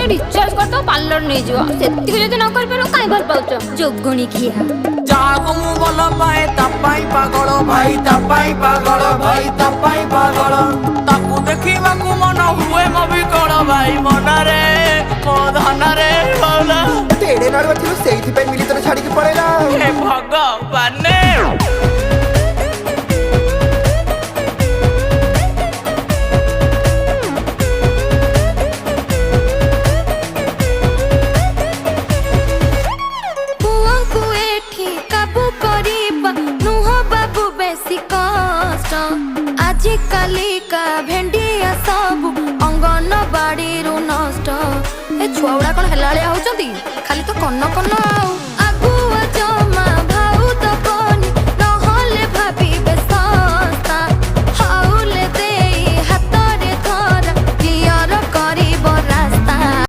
टके रिचार्ज कर तो पार्लर नहीं जो सेति जदी न कर पेलो काई भल पाउछ जोगुणी खिया जाको मु बोल पाए तपाई पागल भाई तपाई पागल भाई तपाई पागल ताकू देखिबा को मन हुए मो बिकल भाई मनरे मो धनरे होला तेरे नार बथिलो सेइथि पे मिली तोरे छाड़ी के पळेला हे भगवान कालिका भेंडिया सब अंगनबाड़ी रु नष्ट ए छुआ गुड़ा कौन हेलालिया होचंती खाली तो कन्न कन्न